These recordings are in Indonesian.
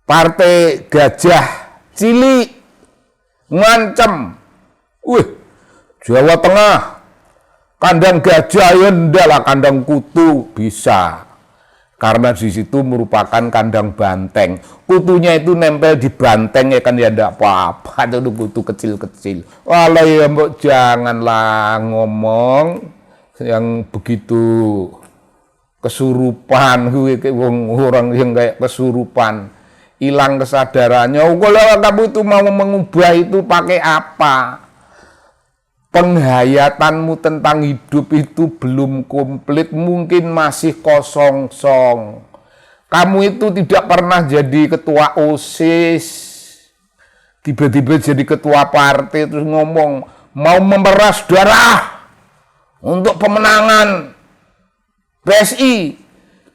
Partai Gajah Cilik ngancem. Jawa Tengah kandang gajah ya ndak lah, kandang kutu bisa. Karena di situ merupakan kandang banteng. Kutunya itu nempel di banteng ya kan, ya ndak apa-apa, itu kutu kecil-kecil. Walah ya mbok janganlah ngomong yang begitu kesurupan, orang yang kayak kesurupan, hilang kesadarannya. Kalau kamu itu mau mengubah itu pakai apa? Penghayatanmu tentang hidup itu belum komplit, mungkin masih kosong-song. Kamu itu tidak pernah jadi ketua OSIS, tiba-tiba jadi ketua partai terus ngomong mau memeras darah untuk pemenangan PSI.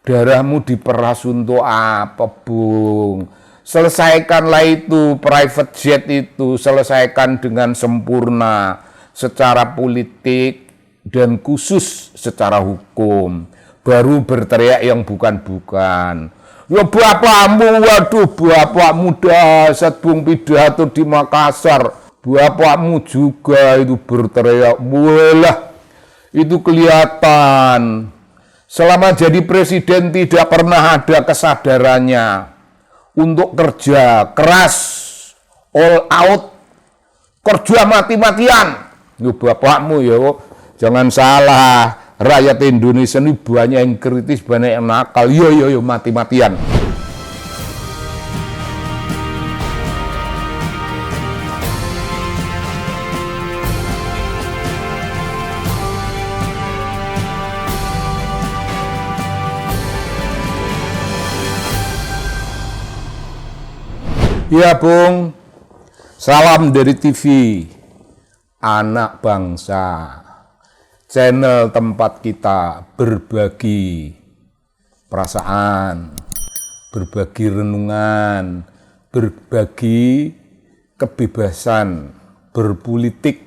Darahmu diperas untuk apa, Bung? Selesaikanlah itu, private jet itu selesaikan dengan sempurna secara politik dan khusus secara hukum, baru berteriak yang bukan-bukan. Ya bapakmu, waduh bapakmu dasar Bung pidato di Makassar, bapakmu juga itu berteriak, walah itu kelihatan selama jadi presiden tidak pernah ada kesadarannya untuk kerja keras, all out, kerja mati-matian. Yo bapakmu ya, jangan salah, rakyat Indonesia ini banyak yang kritis, banyak yang nakal. Yo mati-matian. Ya Bung, salam dari TV Anak Bangsa, channel tempat kita berbagi perasaan, berbagi renungan, berbagi kebebasan berpolitik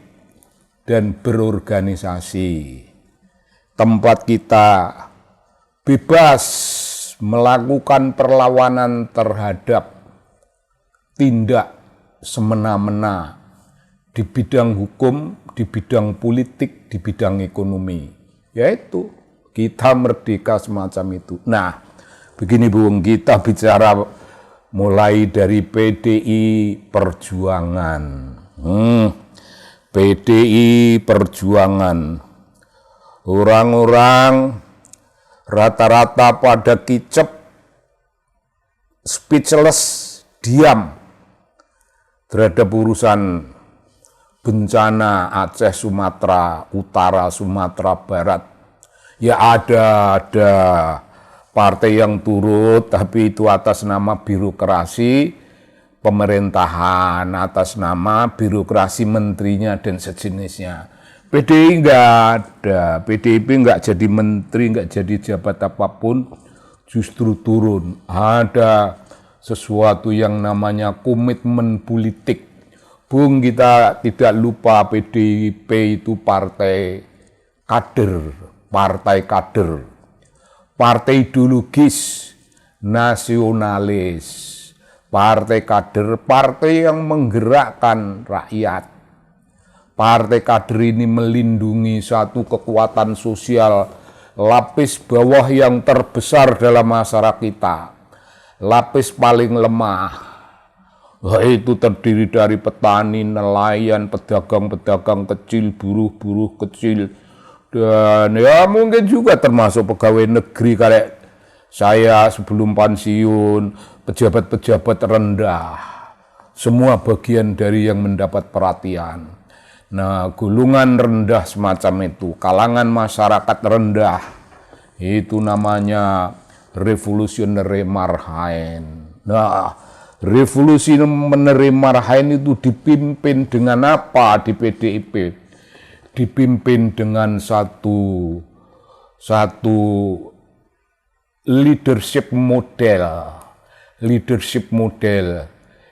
dan berorganisasi. Tempat kita bebas melakukan perlawanan terhadap tindak semena-mena di bidang hukum, di bidang politik, di bidang ekonomi. Yaitu kita merdeka semacam itu. Nah, begini Bung, kita bicara mulai dari PDI Perjuangan. PDI Perjuangan. Orang-orang rata-rata pada kicep, speechless, diam terhadap urusan bencana Aceh, Sumatera Utara, Sumatera Barat. Ya ada partai yang turut, tapi itu atas nama birokrasi pemerintahan, atas nama birokrasi menterinya dan sejenisnya. PDI enggak ada, PDIP enggak jadi menteri, enggak jadi jabat apapun, justru turun. Ada sesuatu yang namanya komitmen politik. Bung, kita tidak lupa PDIP itu partai kader, partai ideologis, nasionalis, partai kader, partai yang menggerakkan rakyat. Partai kader ini melindungi satu kekuatan sosial lapis bawah yang terbesar dalam masyarakat kita, lapis paling lemah. Itu terdiri dari petani, nelayan, pedagang-pedagang kecil, buruh-buruh kecil, dan ya mungkin juga termasuk pegawai negeri kayak saya sebelum pensiun, pejabat-pejabat rendah. Semua bagian dari yang mendapat perhatian. Nah, golongan rendah semacam itu, kalangan masyarakat rendah, itu namanya revolusionary marhaen. Nah, revolusi marhaen itu dipimpin dengan apa di PDIP? Dipimpin dengan satu leadership model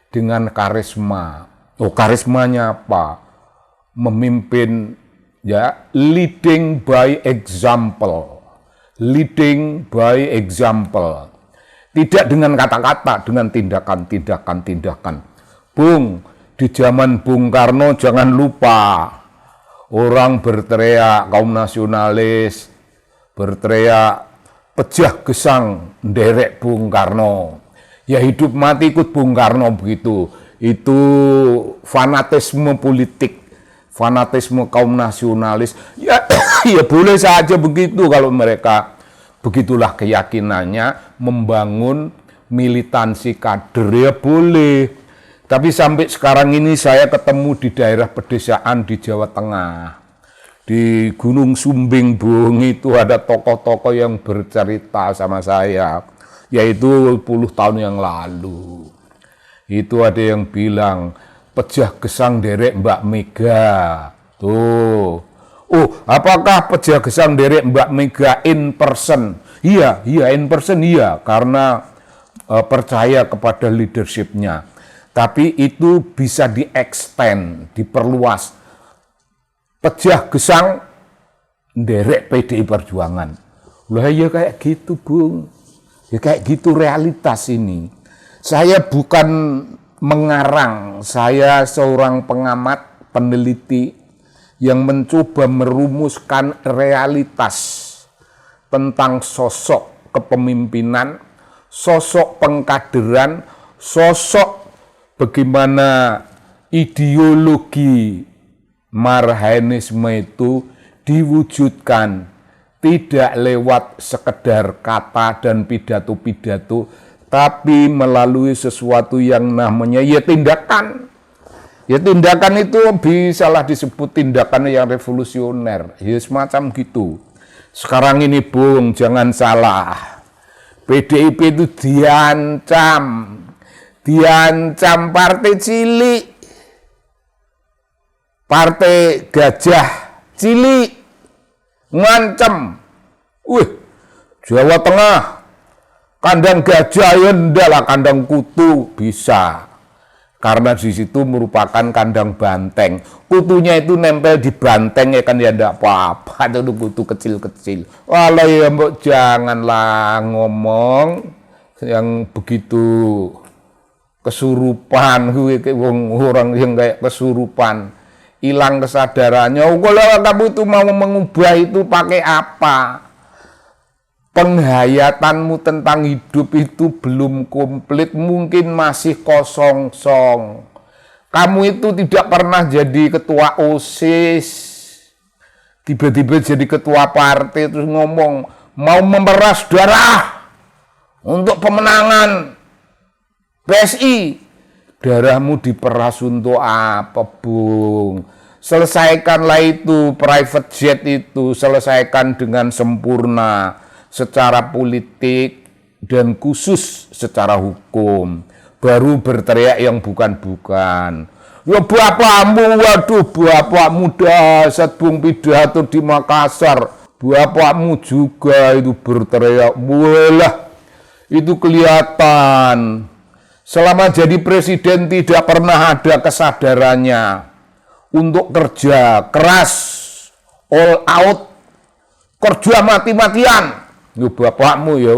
dengan karisma. Karismanya apa? Memimpin, ya, leading by example. Tidak dengan kata-kata, dengan tindakan. Bung, di zaman Bung Karno jangan lupa, orang berteriak kaum nasionalis, berteriak pejah gesang nderek Bung Karno. Ya hidup mati ikut Bung Karno begitu. Itu fanatisme politik, fanatisme kaum nasionalis. Ya, ya boleh saja begitu kalau mereka begitulah keyakinannya, membangun militansi kader ya boleh. Tapi sampai sekarang ini saya ketemu di daerah pedesaan di Jawa Tengah. Di Gunung Sumbing, Bung, itu ada tokoh-tokoh yang bercerita sama saya, yaitu 10 tahun yang lalu. Itu ada yang bilang, pejah gesang derek Mbak Mega. Tuh. Oh, apakah pejah gesang derek Mbak Mega in person? Iya, in person iya, karena percaya kepada leadership-nya. Tapi itu bisa di-extend, diperluas. Pejah gesang derek PDI Perjuangan. Lah ya kayak gitu, Bung. Ya kayak gitu realitas ini. Saya bukan mengarang, saya seorang pengamat, peneliti yang mencoba merumuskan realitas tentang sosok kepemimpinan, sosok pengkaderan, sosok bagaimana ideologi Marhaenisme itu diwujudkan tidak lewat sekedar kata dan pidato-pidato, tapi melalui sesuatu yang namanya ya tindakan. Ya tindakan itu bisalah disebut tindakan yang revolusioner. Ya semacam gitu. Sekarang ini, Bung, jangan salah. PDIP itu diancam partai cilik, partai gajah cilik, ngancem. Jawa Tengah, kandang gajah ya ndalah kandang kutu bisa. Karena di situ merupakan kandang banteng. Kutunya itu nempel di banteng ya kan ya enggak apa-apa. Itu kutu kecil-kecil. Walah ya mbok janganlah ngomong yang begitu kesurupan, orang yang kayak kesurupan, hilang kesadarannya. Kalau kamu itu mau mengubah itu pakai apa? Penghayatanmu tentang hidup itu belum komplit, mungkin masih kosong-song. Kamu itu tidak pernah jadi ketua OSIS, tiba-tiba jadi ketua partai terus ngomong mau memeras darah untuk pemenangan PSI. Darahmu diperas untuk apa, Bung? Selesaikanlah itu private jet itu, selesaikan dengan sempurna secara politik dan khusus secara hukum. Baru berteriak yang bukan-bukan. Ya bapakmu, waduh bapakmu dasar Bung pidato di Makassar. Bapakmu juga itu berteriak, walah itu kelihatan. Selama jadi presiden tidak pernah ada kesadarannya untuk kerja keras, all out, kerja mati-matian. Yo bapakmu ya,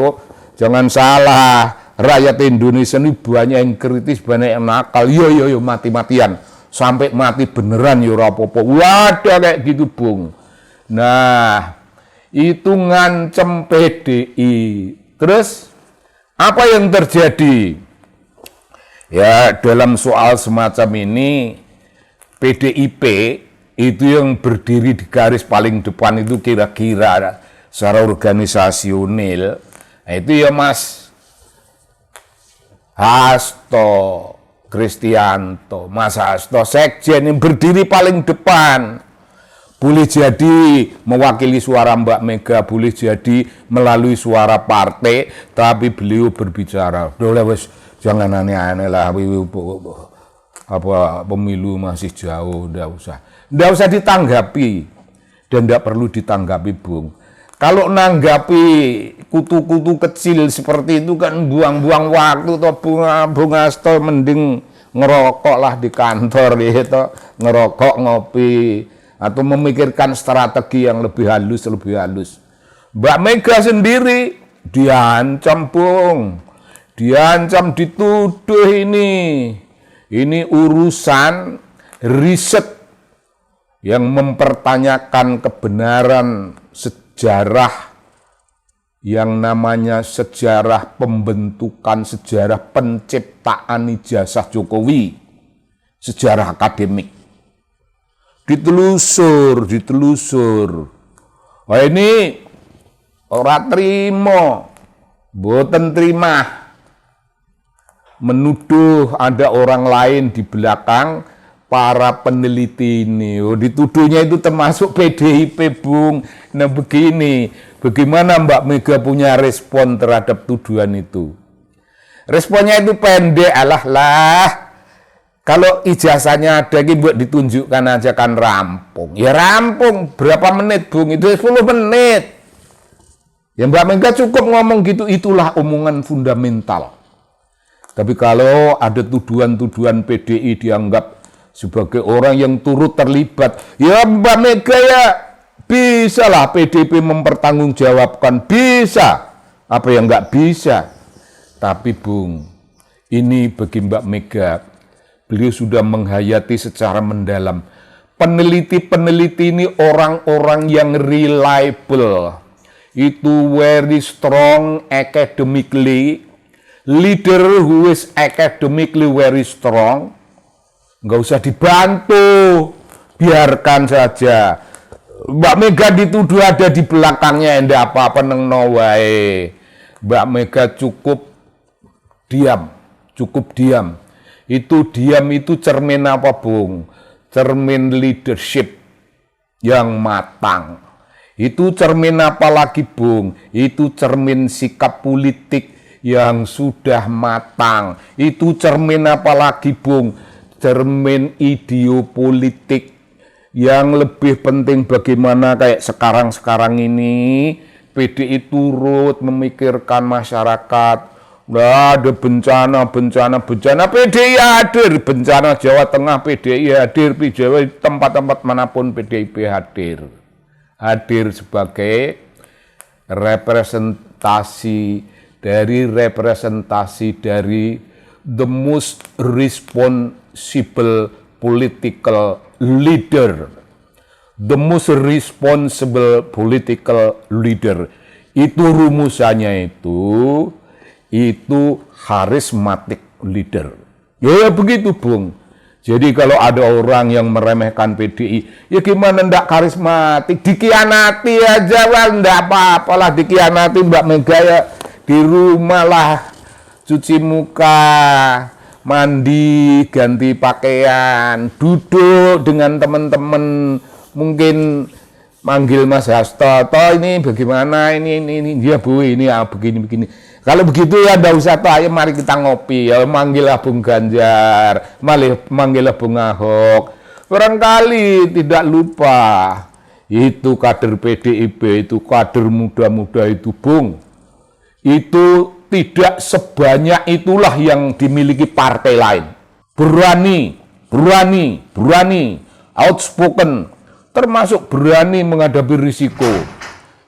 jangan salah. Rakyat Indonesia ini banyak yang kritis, banyak yang nakal. Yo mati-matian. Sampai mati beneran yo rapopo. Wadah kayak gitu, Bung. Nah, itu ngancem PDI. Terus apa yang terjadi? Ya, dalam soal semacam ini PDIP itu yang berdiri di garis paling depan itu kira-kira secara organisasional, nah itu ya Mas Hasto Kristianto, Mas Hasto Sekjen yang berdiri paling depan. Boleh jadi mewakili suara Mbak Mega, boleh jadi melalui suara partai, tapi beliau berbicara, jangan aneh-aneh lah, apa pemilu masih jauh, nggak usah ditanggapi, dan nggak perlu ditanggapi, Bung. Kalau nanggapi kutu-kutu kecil seperti itu kan buang-buang waktu toh, Bung Hasto, mending ngerokok lah di kantor gitu, ngerokok, ngopi, atau memikirkan strategi yang lebih halus. Mbak Mega sendiri diancam, Bung. diancam, dituduh ini urusan riset yang mempertanyakan kebenaran sejarah yang namanya sejarah pembentukan, sejarah penciptaan ijazah Jokowi, sejarah akademik. Ditelusur. Oh ini ora trimo, boten terima menuduh ada orang lain di belakang para peneliti ini. Oh, dituduhnya itu termasuk PDIP, Bung. Nah begini, bagaimana Mbak Mega punya respon terhadap tuduhan itu? Responnya itu pendek, alah. Kalau ijazahnya ada, buat ditunjukkan aja kan rampung. Ya rampung, berapa menit, Bung? Itu 10 menit. Ya Mbak Mega cukup ngomong gitu, itulah omongan fundamental. Tapi kalau ada tuduhan-tuduhan PDI dianggap sebagai orang yang turut terlibat, ya Mbak Mega ya bisa lah PDIP mempertanggungjawabkan, bisa. Apa yang nggak bisa? Tapi Bung, ini bagi Mbak Mega, beliau sudah menghayati secara mendalam. Peneliti-peneliti ini orang-orang yang reliable. Itu very strong academically, leader who is academically very strong. Nggak usah dibantu, biarkan saja. Mbak Mega dituduh ada di belakangnya, enggak apa-apa neng wae. Mbak Mega cukup diam. Itu diam itu cermin apa, Bung? Cermin leadership yang matang. Itu cermin apa lagi, Bung? Itu cermin sikap politik yang sudah matang. Itu cermin apa lagi, Bung? Cermin ideopolitik yang lebih penting bagaimana kayak sekarang ini PDI turut memikirkan masyarakat. Nah, ada bencana PDI hadir, bencana Jawa Tengah PDI hadir, di Jawa tempat-tempat manapun PDIP hadir sebagai representasi dari the most responsible political leader. The most responsible political leader. Itu rumusannya itu charismatic leader. Ya begitu, Bung. Jadi kalau ada orang yang meremehkan PDI, ya gimana ndak karismatik, dikianati aja lah, ndak apa-apalah dikianati Mbak Mega ya di rumah lah. Cuci muka, mandi, ganti pakaian, duduk dengan teman-teman, mungkin manggil Mas Hasto, ini bagaimana, ini dia Bu, ini begini. Kalau begitu ya ndak usah ayo mari kita ngopi, ya manggil Bung Ganjar, manggil Bung Ahok. Barangkali tidak lupa, itu kader PDIP, itu kader muda-muda itu, Bung. Itu tidak sebanyak itulah yang dimiliki partai lain. Berani, outspoken, termasuk berani menghadapi risiko.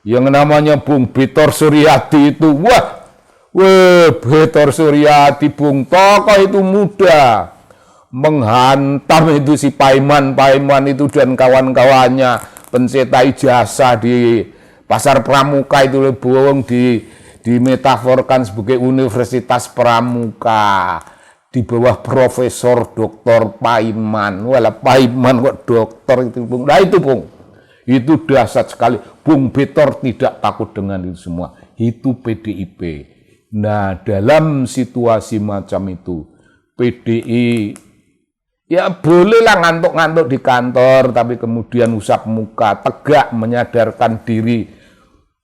Yang namanya Bung Betor Suryadi itu, Betor Suryadi, Bung, tokoh itu muda. Menghantam itu si Paiman itu dan kawan-kawannya, pencetak ijazah di Pasar Pramuka itu, Bung, dimetaforkan sebagai Universitas Pramuka di bawah Profesor Dr. Paiman. Paiman kok dokter itu, Bung. Nah itu, Bung. Itu dahsyat sekali. Bung Betor tidak takut dengan itu semua. Itu PDIP. Nah, dalam situasi macam itu, PDI ya bolehlah ngantuk-ngantuk di kantor, tapi kemudian usap muka, tegak menyadarkan diri,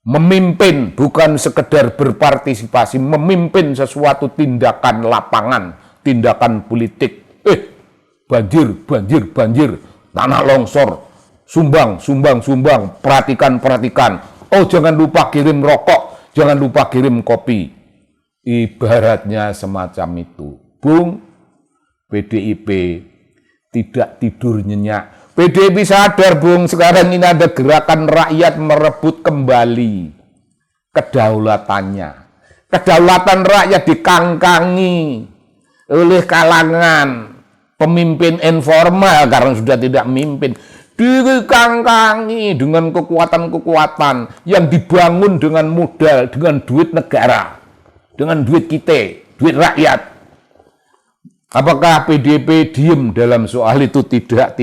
memimpin, bukan sekedar berpartisipasi, memimpin sesuatu tindakan lapangan, tindakan politik. Banjir, tanah longsor, sumbang, perhatikan. Oh, jangan lupa kirim rokok, jangan lupa kirim kopi. Ibaratnya semacam itu. Bung, PDIP tidak tidur nyenyak. PDIP sadar, Bung, sekarang ini ada gerakan rakyat merebut kembali kedaulatannya. Kedaulatan rakyat dikangkangi oleh kalangan pemimpin informal karena sudah tidak memimpin. Dikangkangi dengan kekuatan-kekuatan yang dibangun dengan modal, dengan duit negara, dengan duit kita, duit rakyat. Apakah PDIP diem dalam soal itu? Tidak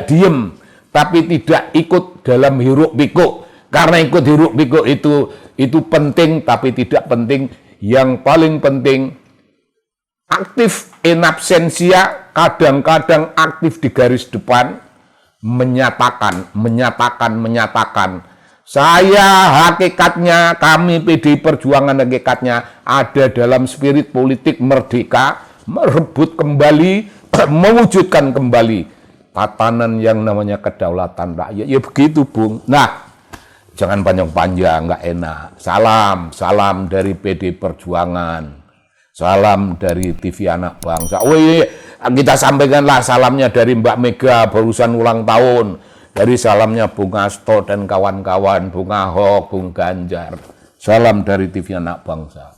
diem, tapi tidak ikut dalam hiruk pikuk. Karena ikut hiruk pikuk itu penting, tapi tidak penting. Yang paling penting aktif in absentia, kadang-kadang aktif di garis depan, menyatakan. Saya hakikatnya, kami PDI Perjuangan hakikatnya ada dalam spirit politik merdeka, merebut kembali, mewujudkan kembali tatanan yang namanya kedaulatan rakyat. Ya begitu, Bung. Nah, jangan panjang-panjang, nggak enak. Salam dari PDI Perjuangan. Salam dari TV Anak Bangsa. Kita sampaikanlah salamnya dari Mbak Mega barusan ulang tahun. Dari salamnya Bung Hasto dan kawan-kawan, Bung Ahok, Bung Ganjar. Salam dari TV Anak Bangsa.